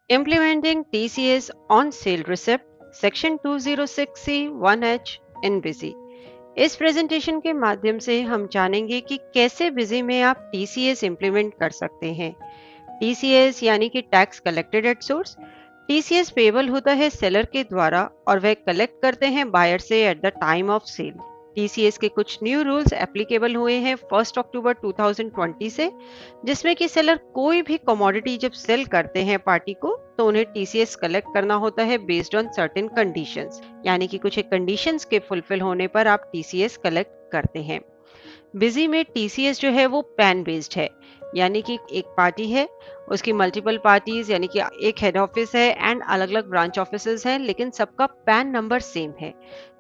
Implementing TCS on sale receipt section 206C1H in busy. इस presentation के माध्यम से हम जानेंगे कि कैसे बिजी में आप टीसीएस इंप्लीमेंट कर सकते हैं। टीसीएस यानी कि tax collected at source. TCS payable होता है सेलर के द्वारा और वह कलेक्ट करते हैं बायर से at the time of sale. TCS के कुछ न्यू रूल्स एप्लीकेबल हुए हैं 1 अक्टूबर 2020 से, जिसमें कि सेलर कोई भी कमोडिटी जब सेल करते हैं पार्टी को तो उन्हें टीसीएस कलेक्ट करना होता है बेस्ड ऑन सर्टेन कंडीशंस, यानी कि कुछ एक कंडीशंस के फुलफिल होने पर आप टीसीएस कलेक्ट करते हैं। बिजी में टीसीएस जो है वो पैन बेस्ड है, यानी कि एक पार्टी है, उसकी मल्टीपल पार्टीज यानी कि एक हेड ऑफिस है एंड अलग अलग ब्रांच ऑफिसेज हैं, लेकिन सबका पैन नंबर सेम है।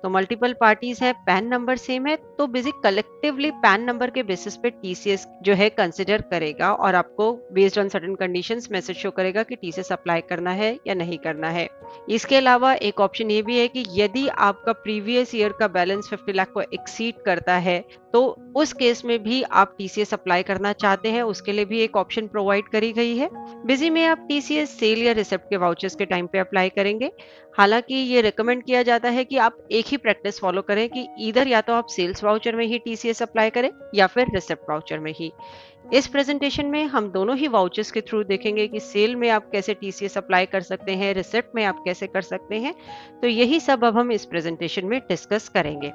तो मल्टीपल पार्टीज है, पैन नंबर सेम है, तो बिजी कलेक्टिवली पैन नंबर के बेसिस पे टीसीएस जो है कंसिडर करेगा और आपको based on certain conditions message show करेगा कि टीसीएस अप्लाई करना है या नहीं करना है। इसके अलावा एक ऑप्शन ये भी है कि यदि आपका प्रीवियस ईयर का बैलेंस 50 लाख को एक्सीड करता है तो उस केस में भी आप टीसीएस अप्लाई करना चाहते हैं, उसके लिए भी एक ऑप्शन प्रोवाइड करी गई है। बिजी में आप टीसीएस सेल या रिसिप्ट के वाउचर्स के टाइम पे अप्लाई करेंगे। हालांकि ये रिकमेंड किया जाता है कि आप एक ही प्रैक्टिस फॉलो करें कि इधर या तो आप सेल्स वाउचर में ही टीसीएस अप्लाई करें या फिर रिसिप्ट वाउचर में ही। इस प्रेजेंटेशन में हम दोनों ही वाउचर्स के थ्रू देखेंगे कि सेल में आप कैसे टीसीएस अप्लाई कर सकते हैं, रिसिप्ट में आप कैसे कर सकते हैं। तो यही सब अब हम इस प्रेजेंटेशन में डिस्कस करेंगे।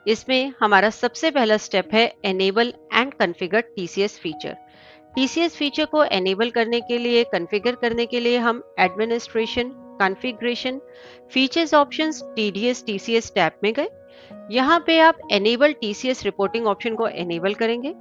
इसमें हमारा सबसे पहला स्टेप है enable and configure TCS feature. TCS feature को एनेबल करने के लिए, कॉन्फ़िगर करने के लिए हम administration, configuration, features options, TDS TCS tab में गए। यहाँ पे आप एनेबल टीसीएस रिपोर्टिंग ऑप्शन को एनेबल करेंगे।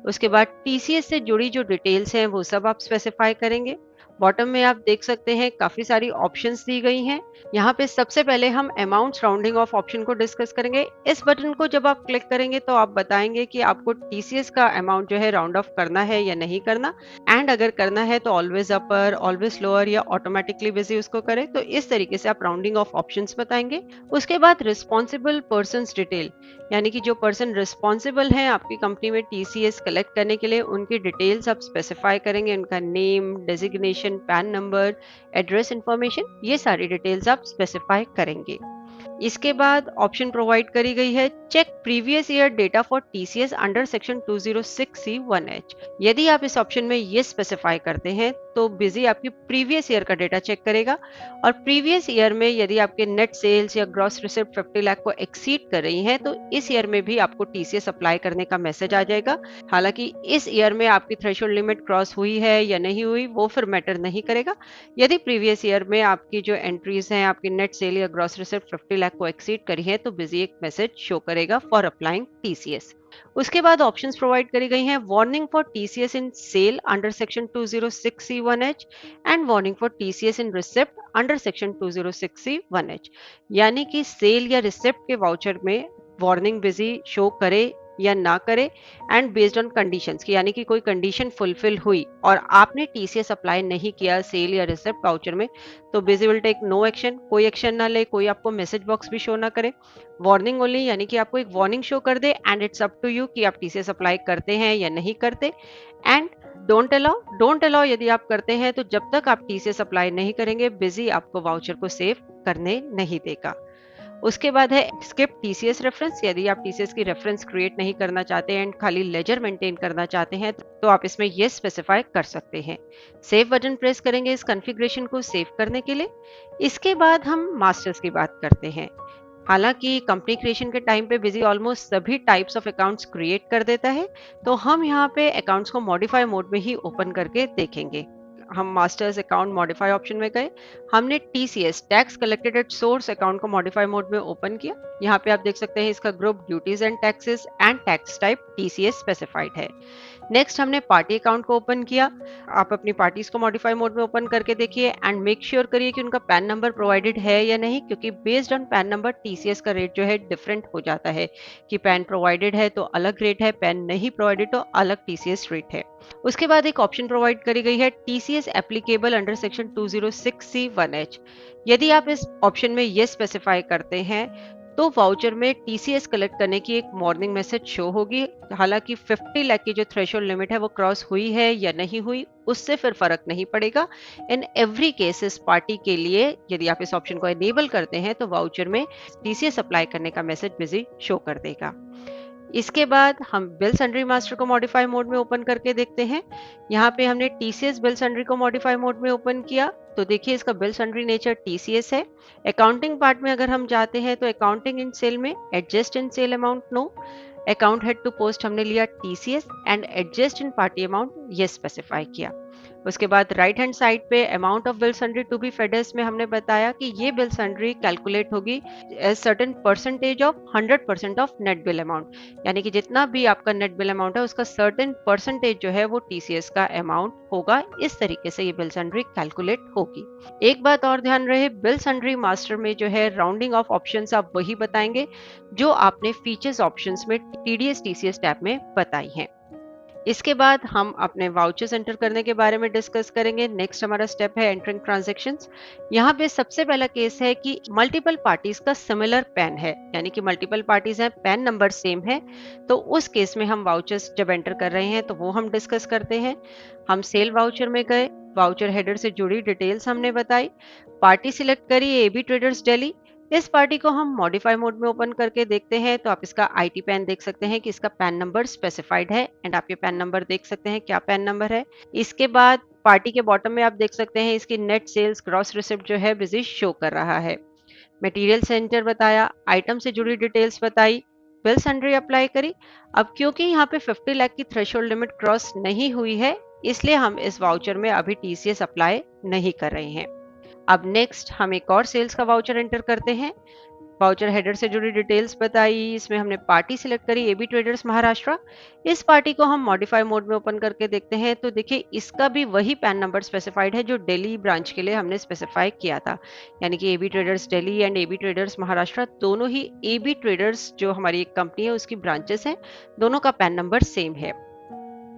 उसके बाद टीसीएस से जुड़ी जो डिटेल्स हैं वो सब आप स्पेसिफाई करेंगे। बॉटम में आप देख सकते हैं काफी सारी ऑप्शंस दी गई हैं। यहाँ पे सबसे पहले हम अमाउंट राउंडिंग ऑफ ऑप्शन को डिस्कस करेंगे। इस बटन को जब आप क्लिक करेंगे तो आप बताएंगे कि आपको टीसीएस का अमाउंट जो है राउंड ऑफ करना है या नहीं करना, एंड अगर करना है तो ऑलवेज अपर, ऑलवेज लोअर या ऑटोमेटिकली बिजी उसको करें। तो इस तरीके से आप राउंडिंग ऑफ ऑप्शंस बताएंगे। उसके बाद रिस्पॉन्सिबल पर्सन डिटेल, यानी कि जो पर्सन रिस्पॉन्सिबल हैं आपकी कंपनी में टीसीएस कलेक्ट करने के लिए, उनकी डिटेल्स आप स्पेसिफाई करेंगे। उनका name, designation, pan number, address information, ये सारी डिटेल्स आप स्पेसिफाई करेंगे। इसके बाद ऑप्शन प्रोवाइड करी गई है check previous year data for TCS under section 206C1H। यदि आप इस ऑप्शन में ये स्पेसिफाई करते हैं तो बिजी आपकी प्रीवियस ईयर का डेटा चेक करेगा, और प्रीवियस ईयर में यदि आपके नेट सेल्स या ग्रॉस रिसिप्ट 50 लाख को एक्सीड कर रही हैं तो इस ईयर में भी आपको टीसीएस अप्लाई करने का मैसेज आ जाएगा। हालांकि इस ईयर में आपकी थ्रेशोल्ड लिमिट क्रॉस हुई है या नहीं हुई वो फिर मैटर नहीं करेगा। यदि प्रीवियस ईयर में आपकी जो एंट्रीज हैं, आपकी नेट सेल या ग्रॉस रिसिप्ट 50 लाख को एक्सीड करी है तो बिजी एक मैसेज शो करेगा फॉर अप्लाइंग टीसीएस। उसके बाद ऑप्शंस प्रोवाइड करी गई हैं warning for TCS in sale under section 206C1H and warning for TCS in receipt under section 206C1H, यानी कि सेल या रिसिप्ट के वाउचर में वार्निंग बिजी शो करे या ना करे, एंड बेस्ड ऑन कंडीशंस की, यानी कि कोई कंडीशन फुलफिल हुई और आपने टीसीएस अप्लाई नहीं किया सेल या रिसिप्ट वाउचर में तो Busy will take no action, कोई एक्शन ना ले, कोई आपको मैसेज बॉक्स भी शो ना करे। वार्निंग ओनली, यानी कि आपको एक वार्निंग शो कर दे and it's up to you कि आप टीसीएस अप्लाई करते हैं या नहीं करते। एंड डोंट अलाउ यदि आप करते हैं तो जब तक आप टीसीएस अप्लाई नहीं करेंगे बिजी आपको वाउचर को सेव करने नहीं देगा। उसके बाद है स्किप टीसीएस रेफरेंस। यदि आप टीसीएस की रेफरेंस क्रिएट नहीं करना चाहते हैं एंड खाली लेजर मेंटेन करना चाहते हैं तो आप इसमें ये स्पेसिफाई कर सकते हैं। सेव बटन प्रेस करेंगे इस कॉन्फ़िगरेशन को सेव करने के लिए। इसके बाद हम मास्टर्स की बात करते हैं। हालांकि कंपनी क्रिएशन के टाइम पे बिजी ऑलमोस्ट सभी टाइप्स ऑफ अकाउंट्स क्रिएट कर देता है, तो हम यहाँ पे अकाउंट्स को मॉडिफाई मोड में ही ओपन करके देखेंगे। हम मास्टर्स अकाउंट मॉडिफाई ऑप्शन में गए, हमने TCS tax collected at source account को मॉडिफाई मोड में ओपन किया। यहाँ पे आप देख सकते हैं इसका group duties and taxes and tax type TCS specified है। नेक्स्ट हमने पार्टी अकाउंट को ओपन किया। आप अपनी पार्टीज को मॉडिफाई मोड में ओपन करके देखिए एंड मेक श्योर करिए कि उनका पैन नंबर प्रोवाइडेड है या नहीं, क्योंकि based on pan number TCS का रेट जो है डिफरेंट हो जाता है कि पैन प्रोवाइडेड है तो अलग रेट है, पैन नहीं प्रोवाइडेड तो अलग टीसीएस रेट है। उसके बाद एक ऑप्शन प्रोवाइड करी गई है TCS applicable under section 206C1H। यदि आप इस ऑप्शन में ये स्पेसिफाई करते हैं तो वाउचर में टीसीएस कलेक्ट करने की एक मॉर्निंग मैसेज शो होगी। हालांकि 50 लाख की जो थ्रेशोल्ड लिमिट है वो क्रॉस हुई है या नहीं हुई, उससे फिर फर्क नहीं पड़ेगा। इन एवरी केस इस पार्टी के लिए यदि आप इस ऑप्शन को एनेबल करते हैं तो वाउचर में टीसीएस अप्लाई करने का मैसेज बिजी शो कर देगा। इसके बाद हम बिल सन्ड्री मास्टर को मॉडिफाई मोड में ओपन करके देखते हैं। यहाँ पे हमने टीसीएस बिल सन्ड्री को मॉडिफाई मोड में ओपन किया तो देखिए इसका बिल सन्ड्री नेचर टीसीएस है। अकाउंटिंग पार्ट में अगर हम जाते हैं तो अकाउंटिंग इन सेल में adjust in sale amount no, account head to post हमने लिया TCS and adjust in party amount ये स्पेसिफाई किया। उसके बाद राइट हैंड साइड पे amount of bill sundry to be फेडर्स में हमने बताया कि ये बिल सन्ड्री कैलकुलेट होगी as certain percentage of 100% of net bill amount, यानी कि जितना भी आपका नेट बिल अमाउंट है उसका सर्टेन परसेंटेज जो है वो टीसीएस का अमाउंट होगा। इस तरीके से ये बिल सन्ड्री कैलकुलेट होगी। एक बात और ध्यान रहे, बिल सन्ड्री मास्टर में जो है राउंडिंग ऑफ ऑप्शंस आप वही बताएंगे जो आपने फीचर्स ऑप्शंस में टीडीएस टीसीएस टैब में बताई हैं। इसके बाद हम अपने वाउचर्स एंटर करने के बारे में डिस्कस करेंगे। नेक्स्ट हमारा स्टेप है एंटरिंग ट्रांजैक्शंस। यहाँ पे सबसे पहला केस है कि मल्टीपल पार्टीज का सिमिलर पैन है, यानी कि मल्टीपल पार्टीज हैं, पैन नंबर सेम है, तो उस केस में हम वाउचर्स जब एंटर कर रहे हैं तो वो हम डिस्कस करते हैं। हम सेल वाउचर में गए, वाउचर हेडर से जुड़ी डिटेल्स हमने बताई, पार्टी सिलेक्ट करी एबी ट्रेडर्स दिल्ली। इस पार्टी को हम मॉडिफाई मोड में ओपन करके देखते हैं तो आप इसका आईटी पैन देख सकते हैं कि इसका पैन नंबर स्पेसिफाइड है एंड आप ये पैन नंबर देख सकते हैं क्या पैन नंबर है। इसके बाद पार्टी के बॉटम में आप देख सकते हैं इसकी नेट सेल्स ग्रॉस रिसिप्ट जो है बिजी शो कर रहा है। मटेरियल सेंटर बताया, आइटम से जुड़ी डिटेल्स बताई, बिल सन्ड्री अप्लाई करी। अब क्योंकि यहाँ पे 50 लाख की थ्रेशोल्ड लिमिट क्रॉस नहीं हुई है इसलिए हम इस वाउचर में अभी टीसीएस अप्लाई नहीं कर रहे हैं। अब नेक्स्ट हम एक और सेल्स का वाउचर एंटर करते हैं। वाउचर हेडर से जुड़ी डिटेल्स बताई, इसमें हमने पार्टी सिलेक्ट करी एबी ट्रेडर्स महाराष्ट्र। इस पार्टी को हम मॉडिफाई मोड में ओपन करके देखते हैं तो देखिए इसका भी वही पैन नंबर स्पेसिफाइड है जो दिल्ली ब्रांच के लिए हमने स्पेसिफाई किया था, यानी कि AB traders Delhi and AB traders Maharashtra दोनों ही एबी ट्रेडर्स जो हमारी एक कंपनी है उसकी ब्रांचेस हैं, दोनों का पैन नंबर सेम है।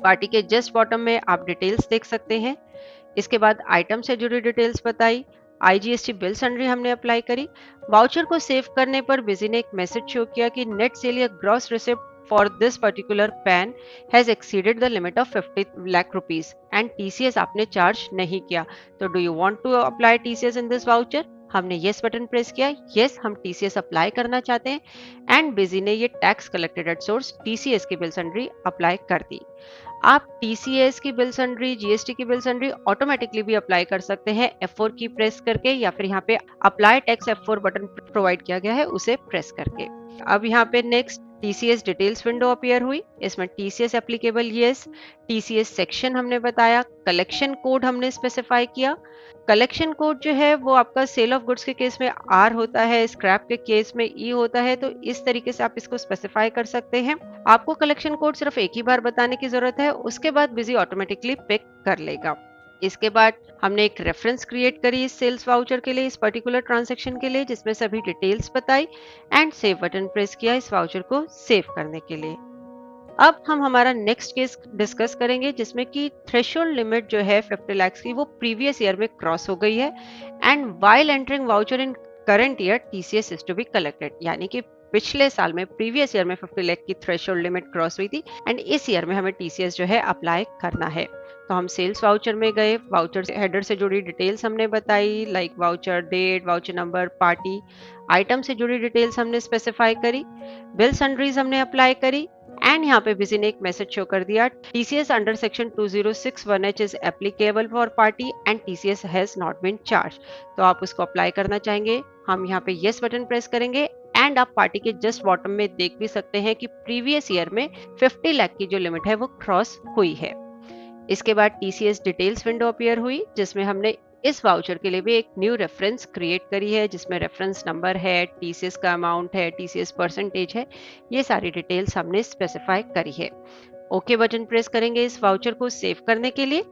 पार्टी के जस्ट बॉटम में आप डिटेल्स देख सकते हैं। इसके बाद आइटम से जुड़ी डिटेल्स बताई, आईजीएसटी बिल सन्ड्री हमने अप्लाई करी। वाउचर को सेव करने पर बिजी ने एक मैसेज शो किया कि नेट सेल या gross receipt for this particular PAN has exceeded the limit of 50 lakh rupees and TCS आपने चार्ज नहीं किया, तो do you want to apply TCS in this voucher. हमने यस बटन प्रेस किया, yes हम टीसीएस अप्लाई करना चाहते हैं एंड बिजी ने ये tax collected at source TCS की बिल सन्ड्री अप्लाई कर दी। आप टीसीएस की बिल सन्ड्री, जीएसटी की बिल सन्ड्री ऑटोमेटिकली भी अप्लाई कर सकते हैं F4 की प्रेस करके, या फिर यहाँ पे apply tax F4 button provide किया गया है उसे प्रेस करके। अब यहाँ पे next TCS details window appear हुई, इसमें TCS applicable yes, TCS section हमने बताया, कलेक्शन कोड हमने स्पेसिफाई किया। कलेक्शन कोड जो है वो आपका सेल ऑफ गुड्स के केस में आर होता है, स्क्रैप के केस में ई होता है, तो इस तरीके से आप इसको स्पेसिफाई कर सकते हैं। आपको कलेक्शन कोड सिर्फ एक ही बार बताने की जरूरत है, उसके बाद बिजी ऑटोमेटिकली पिक कर लेगा। इसके बाद हमने एक रेफरेंस क्रिएट करी इस सेल्स वाउचर के लिए, इस पर्टिकुलर ट्रांजैक्शन के लिए, जिसमें सभी डिटेल्स बताई एंड सेव बटन प्रेस किया इस वाउचर को सेव करने के लिए। अब हम हमारा नेक्स्ट केस डिस्कस करेंगे जिसमें कि थ्रेशोल्ड लिमिट जो है 50 लाख की वो प्रीवियस ईयर में क्रॉस हो गई है and while entering voucher in current year TCS is to be collected, यानी कि पिछले साल में प्रीवियस ईयर में 50 लाख की थ्रेशोल्ड लिमिट क्रॉस हुई थी एंड इस ईयर में हमें टीसीएस जो है अप्लाई करना है। तो हम सेल्स वाउचर में गए, वाउचर हेडर से जुड़ी डिटेल्स हमने बताई, like voucher date, voucher number, party, item से जुड़ी डिटेल्स हमने स्पेसिफाई करी, बिल सन्ड्रीज हमने अप्लाई करी एंड यहाँ पे बिजी ने एक मैसेज शो कर दिया, TCS under section 2061H is applicable for party and TCS has not been charge. तो आप उसको अप्लाई करना चाहेंगे, हम यहाँ पे यस बटन प्रेस करेंगे एंड आप पार्टी के जस्ट बॉटम में देख भी सकते हैं कि प्रीवियस ईयर में 50 लाख की जो लिमिट है वो क्रॉस हुई है। इसके बाद टीसीएस डिटेल्स विंडो अपीयर हुई जिसमें हमने इस वाउचर के लिए भी एक न्यू रेफरेंस क्रिएट करी है, जिसमें रेफरेंस नंबर है, टीसीएस का अमाउंट है, टीसीएस परसेंटेज है, ये सारी डिटेल्स हमने स्पेसिफाई करी है। ओके बटन प्रेस करेंगे इस वाउचर को सेव करने के लिए।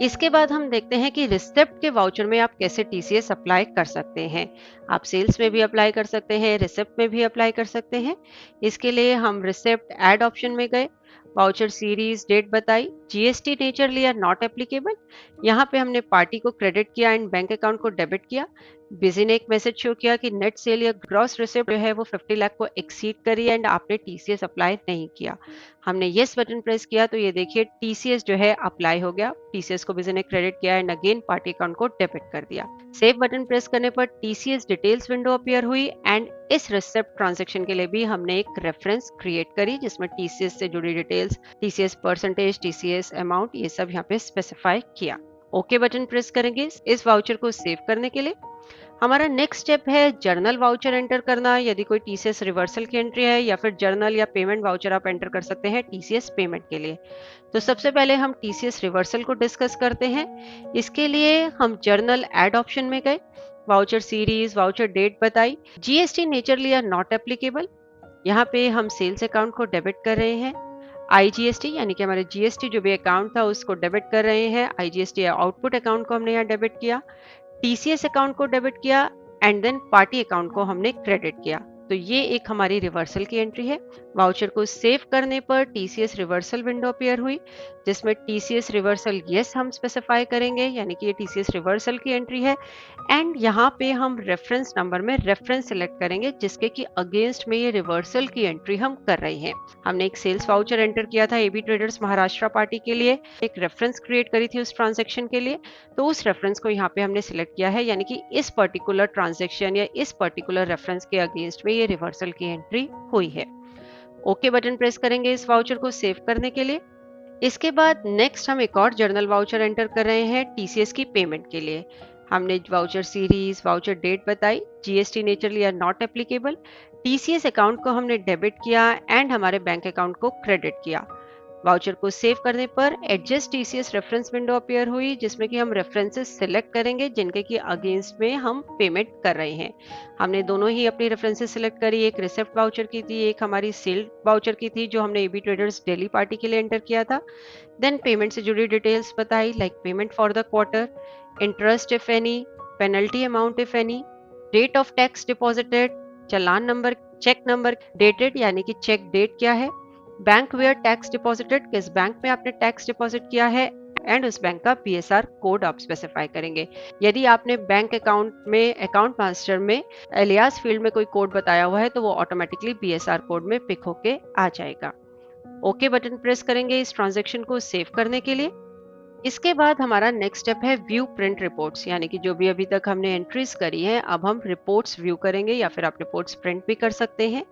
इसके बाद हम देखते हैं कि रिसिप्ट के वाउचर में आप कैसे टीसीएस अप्लाई कर सकते हैं। आप सेल्स में भी अप्लाई कर सकते हैं, रिसिप्ट में भी अप्लाई कर सकते हैं। इसके लिए हम रिसिप्ट ऐड ऑप्शन में गए, वाउचर सीरीज, डेट बताई, जीएसटी नेचर लिया नॉट एप्लीकेबल। यहाँ पे हमने पार्टी को क्रेडिट किया एंड बैंक अकाउंट को डेबिट किया। बिजी ने एक मैसेज शो किया कि नेट सेल या ग्रॉस रिसिप्ट जो है वो 50 लाख को एक्सीड करी एंड आपने टीसीएस अप्लाई नहीं किया। हमने यस बटन प्रेस किया तो ये देखिए टीसीएस जो है अप्लाई हो गया। टीसीएस को बिजी ने क्रेडिट किया एंड अगेन पार्टी अकाउंट को डेबिट कर दिया। सेव बटन प्रेस करने पर टीसीएस डिटेल्स विंडो अपीयर हुई एंड इस रिसिप्ट ट्रांजेक्शन के लिए भी हमने एक रेफरेंस क्रिएट करी जिसमें टीसीएस से जुड़ी details, TCS percentage, TCS amount, ये सब यहाँ पे स्पेसिफाई किया। ओके बटन प्रेस करेंगे इस वाउचर को सेव करने के लिए। हमारा नेक्स्ट स्टेप है जर्नल वाउचर एंटर करना। यदि कोई टीसीएस रिवर्सल की एंट्री है या फिर जर्नल या पेमेंट वाउचर आप एंटर कर सकते हैं टीसीएस पेमेंट के लिए। तो सबसे पहले हम टीसीएस रिवर्सल को डिस्कस करते हैं। इसके लिए हम जर्नल ऐड ऑप्शन में गए, वाउचर सीरीज, वाउचर डेट बताई, जीएसटी नेचर लिया नॉट एप्लीकेबल। यहाँ पे हम सेल्स अकाउंट को डेबिट कर रहे हैं। आईजीएसटी यानी कि हमारे जीएसटी जो भी अकाउंट था उसको डेबिट कर रहे हैं। आईजीएसटी आउटपुट अकाउंट को हमने यहाँ डेबिट किया, टीसीएस अकाउंट को डेबिट किया एंड देन पार्टी अकाउंट को हमने क्रेडिट किया। तो ये एक हमारी रिवर्सल की एंट्री है। वाउचर को सेव करने पर टीसीएस रिवर्सल विंडो अपीयर हुई जिसमें टीसीएस रिवर्सल यस हम स्पेसिफाई करेंगे, यानी कि ये टीसीएस रिवर्सल की एंट्री है एंड यहाँ पे हम रेफरेंस नंबर में रेफरेंस सिलेक्ट करेंगे जिसके कि अगेंस्ट में ये रिवर्सल की एंट्री हम कर रहे हैं। हमने एक सेल्स वाउचर एंटर किया था एबी ट्रेडर्स महाराष्ट्र पार्टी के लिए, एक रेफरेंस क्रिएट करी थी उस ट्रांजेक्शन के लिए, तो उस रेफरेंस को यहाँ पे हमने सिलेक्ट किया है, यानी कि इस पर्टिकुलर ट्रांजेक्शन या इस पर्टिकुलर रेफरेंस के अगेंस्ट में ये रिवर्सल की एंट्री हुई है। ओके बटन प्रेस करेंगे इस वाउचर को सेव करने के लिए। इसके बाद नेक्स्ट हम एक और जर्नल वाउचर एंटर कर रहे हैं टीसीएस की पेमेंट के लिए। हमने वाउचर सीरीज, वाउचर डेट बताई, जीएसटी नेचर लिया नॉट एप्लीकेबल, टीसीएस अकाउंट को हमने डेबिट किया एंड हमारे बैंक अकाउंट को क्रेडिट किया। वाउचर को सेव करने पर adjust TCS reference window appear हुई जिसमें कि हम रेफरेंसेस सिलेक्ट करेंगे जिनके की अगेंस्ट में हम पेमेंट कर रहे हैं। हमने दोनों ही अपनी रेफरेंसेस सिलेक्ट करी, एक रिसिप्ट वाउचर की थी, एक हमारी सेल वाउचर की थी जो हमने एबी ट्रेडर्स दिल्ली पार्टी के लिए एंटर किया था। देन पेमेंट से जुड़ी डिटेल्स बताई like payment for the quarter, interest if any, penalty amount if any, date of tax deposited, challan number, cheque number, dated यानी कि चेक डेट क्या है, बैंक वेयर टैक्स डिपॉजिटेड, किस बैंक में आपने टैक्स डिपॉजिट किया है एंड उस बैंक का बीएसआर कोड आप स्पेसिफाई करेंगे। यदि आपने बैंक अकाउंट में अकाउंट मास्टर में एलियास फील्ड में कोई कोड बताया हुआ है तो वो ऑटोमेटिकली बीएसआर कोड में पिक होके आ जाएगा। ओके बटन प्रेस करेंगे इस ट्रांजेक्शन को सेव करने के लिए। इसके बाद हमारा नेक्स्ट स्टेप है व्यू प्रिंट रिपोर्ट्स, यानी कि जो भी अभी तक हमने एंट्रीज करी हैं अब हम रिपोर्ट्स व्यू करेंगे या फिर आप रिपोर्ट्स प्रिंट भी कर सकते हैं।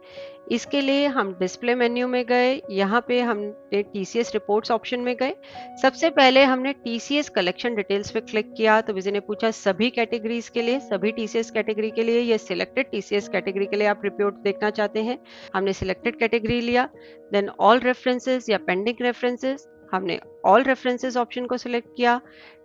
इसके लिए हम डिस्प्ले मेन्यू में गए, यहाँ पे हमने टीसीएस रिपोर्ट्स ऑप्शन में गए। सबसे पहले हमने टीसीएस कलेक्शन डिटेल्स पे क्लिक किया तो किसी ने पूछा सभी कैटेगरीज के लिए, सभी टीसीएस कैटेगरी के लिए या सिलेक्टेड टीसीएस कैटेगरी के लिए आप रिपोर्ट देखना चाहते हैं। हमने सिलेक्टेड कैटेगरी लिया, देन ऑल रेफरेंसेस या पेंडिंग रेफरेंसेस, हमने ऑल रेफरेंसेस ऑप्शन को सिलेक्ट किया,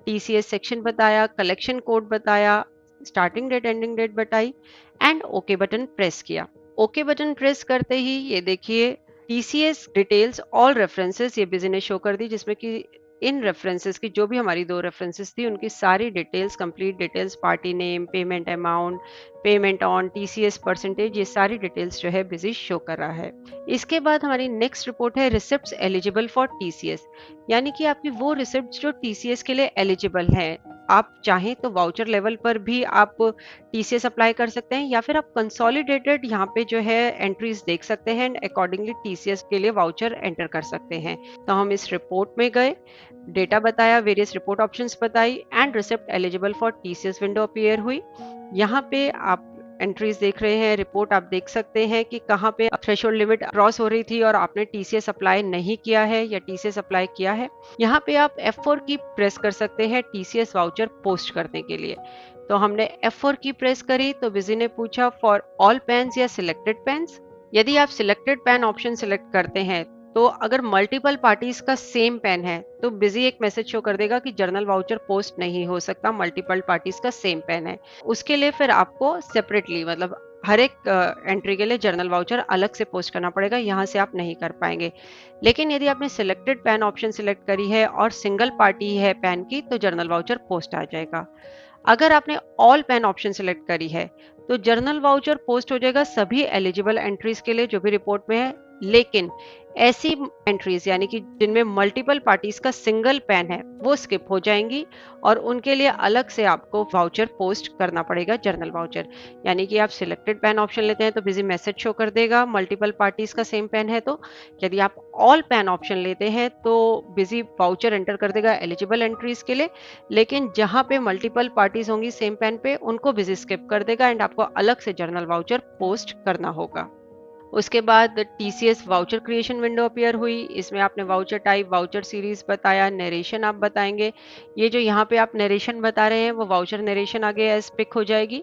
टीसीएस सेक्शन बताया, कलेक्शन कोड बताया, स्टार्टिंग डेट एंडिंग डेट बताई एंड ओके बटन प्रेस किया। ओके बटन प्रेस करते ही ये देखिए टीसीएस डिटेल्स ऑल रेफरेंसेस ये बिजी ने शो कर दी जिसमें कि इन रेफरेंसेस की जो भी हमारी दो रेफरेंसेस थी उनकी सारी details, complete details, party name, payment amount, payment on, TCS percentage, ये सारी डिटेल्स जो है बिजी शो कर रहा है। इसके बाद हमारी नेक्स्ट रिपोर्ट है रिसिप्ट्स एलिजिबल फॉर टीसीएस, यानी कि आपकी वो रिसिप्ट्स जो टीसीएस के लिए एलिजिबल हैं। आप चाहें तो वाउचर लेवल पर भी आप टीसीएस अप्लाई कर सकते हैं या फिर आप कंसोलिडेटेड यहाँ पे जो है एंट्रीज देख सकते हैं एंड अकॉर्डिंगली टीसीएस के लिए वाउचर एंटर कर सकते हैं। तो हम इस रिपोर्ट में गए, डेटा बताया, वेरियस रिपोर्ट ऑप्शंस बताई and receipt eligible for TCS window appear हुई। यहाँ पे आप एंट्रीज देख रहे हैं, रिपोर्ट आप देख सकते हैं कि कहाँ पे थ्रेशोल्ड लिमिट क्रॉस हो रही थी और आपने टीसीएस अप्लाई नहीं किया है या टीसीएस अप्लाई किया है। यहाँ पे आप F4 की प्रेस कर सकते हैं टीसीएस वाउचर पोस्ट करने के लिए। तो हमने F4 की प्रेस करी तो बिजी ने पूछा फॉर ऑल पैन्स या सिलेक्टेड पैन्स। यदि आप सिलेक्टेड पैन ऑप्शन सिलेक्ट करते हैं तो अगर मल्टीपल पार्टीज का सेम पेन है तो बिजी एक मैसेज शो कर देगा कि जर्नल वाउचर पोस्ट नहीं हो सकता, मल्टीपल पार्टीज का सेम पेन है। उसके लिए फिर आपको सेपरेटली मतलब हर एक एंट्री के लिए जर्नल वाउचर अलग से पोस्ट करना पड़ेगा, यहाँ से आप नहीं कर पाएंगे। लेकिन यदि आपने सिलेक्टेड पैन ऑप्शन सिलेक्ट करी है और सिंगल पार्टी है पैन की तो जर्नल वाउचर पोस्ट आ जाएगा। अगर आपने ऑल पैन ऑप्शन सिलेक्ट करी है तो जर्नल वाउचर पोस्ट हो जाएगा सभी एलिजिबल एंट्रीज के लिए जो भी रिपोर्ट में है, लेकिन ऐसी एंट्रीज यानी कि जिनमें मल्टीपल पार्टीज का सिंगल पैन है वो स्किप हो जाएंगी और उनके लिए अलग से आपको वाउचर पोस्ट करना पड़ेगा, जर्नल वाउचर। यानी कि आप सिलेक्टेड पैन ऑप्शन लेते हैं तो बिजी मैसेज शो कर देगा, मल्टीपल पार्टीज का सेम पैन है तो। यदि आप ऑल पैन ऑप्शन लेते हैं तो बिजी वाउचर एंटर कर देगा एलिजिबल एंट्रीज के लिए, लेकिन जहां पे मल्टीपल पार्टीज होंगी सेम पैन पे उनको बिजी स्किप कर देगा एंड आपको अलग से जर्नल वाउचर पोस्ट करना होगा। उसके बाद TCS voucher creation window appear हुई। इसमें आपने वाउचर टाइप, वाउचर सीरीज बताया, नरेशन आप बताएंगे। ये जो यहाँ पे आप नरेशन बता रहे हैं वो वाउचर नरेशन आगे एज पिक हो जाएगी।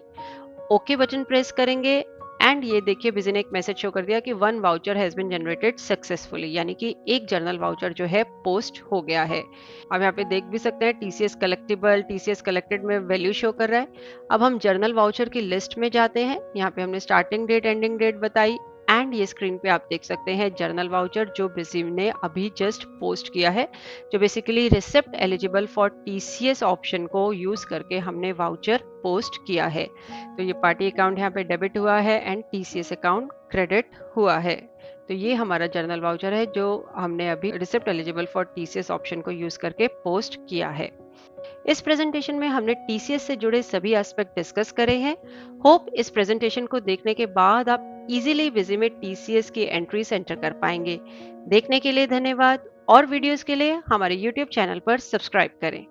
ओके बटन प्रेस करेंगे एंड ये देखिए बिजी ने एक मैसेज शो कर दिया कि one voucher has been generated successfully, यानी कि एक जर्नल वाउचर जो है पोस्ट हो गया है। अब यहाँ पे देख भी सकते हैं टीसीएस कलेक्टिबल, टीसीएस कलेक्टेड में वैल्यू शो कर रहा है। अब हम जर्नल वाउचर की लिस्ट में जाते हैं। यहाँ पे हमने स्टार्टिंग डेट, एंडिंग डेट बताई एंड ये स्क्रीन पे आप देख सकते हैं जर्नल वाउचर जो बिजी ने अभी जस्ट पोस्ट किया है, जो basically receipt eligible for TCS option को यूज करके हमने वाउचर पोस्ट किया है। तो ये पार्टी अकाउंट यहाँ पे डेबिट हुआ है एंड टीसीएस अकाउंट क्रेडिट हुआ है। तो ये हमारा जर्नल वाउचर है जो हमने अभी receipt eligible for TCS option को यूज करके पोस्ट किया है। इस प्रेजेंटेशन में हमने टीसीएस से जुड़े सभी एस्पेक्ट डिस्कस करे हैं। होप इस प्रेजेंटेशन को देखने के बाद आप इजीली विजी में टीसीएस की एंट्रीज एंटर कर पाएंगे। देखने के लिए धन्यवाद और वीडियोस के लिए हमारे यूट्यूब चैनल पर सब्सक्राइब करें।